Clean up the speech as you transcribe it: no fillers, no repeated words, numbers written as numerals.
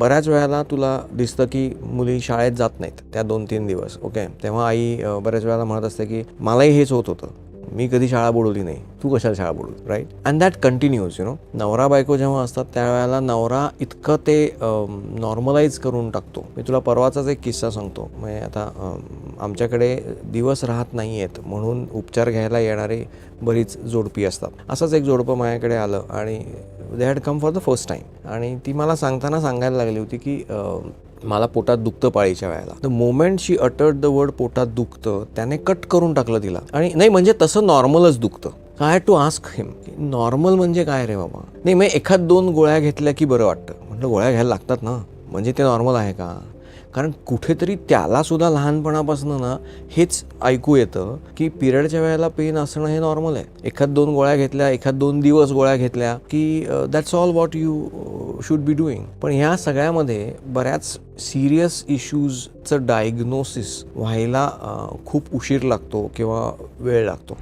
बऱ्याच वेळेला तुला दिसतं की मुली शाळेत जात नाहीत त्या 2-3 दिवस. ओके, तेव्हा आई बऱ्याच वेळेला म्हणत असते की मलाही हेच होत होतं, मी कधी शाळा बुडवली नाही, तू कशाला शाळा बुडवली, राईट? And that continues. नवरा बायको जेव्हा असतात त्यावेळेला नवरा इतकं ते नॉर्मलाइज करून टाकतो. मी तुला परवाचाच एक किस्सा सांगतो. म्हणजे आता आमच्याकडे दिवस राहत नाही आहेत म्हणून उपचार घ्यायला येणारे बरीच जोडपी असतात. असंच एक जोडपं माझ्याकडे आलं आणि they had come for the first time. आणि ती मला सांगताना सांगायला लागली होती की मला पोटात दुखतं पाळीच्या वेळेला. The moment she uttered the word पोटात दुखतं, त्याने कट करून टाकलं तिला. आणि नाही म्हणजे तसं नॉर्मलच दुखतं. I had to ask him, normal म्हणजे काय रे बाबा? नाही मग 1-2 गोळ्या घेतल्या की बरं वाटतं. म्हटलं गोळ्या घ्यायला लागतात ना, म्हणजे ते नॉर्मल आहे का? कारण कुठेतरी त्यालासुद्धा लहानपणापासून ना हेच ऐकू येतं की पिरियडच्या वेळेला पेन असणं हे नॉर्मल आहे. 1-2 गोळ्या घेतल्या, 1-2 दिवस गोळ्या घेतल्या की that's all what you should be doing. पण ह्या सगळ्यामध्ये बऱ्याच सिरियस इश्यूजचं डायग्नोसिस व्हायला खूप उशीर लागतो किंवा वेळ लागतो.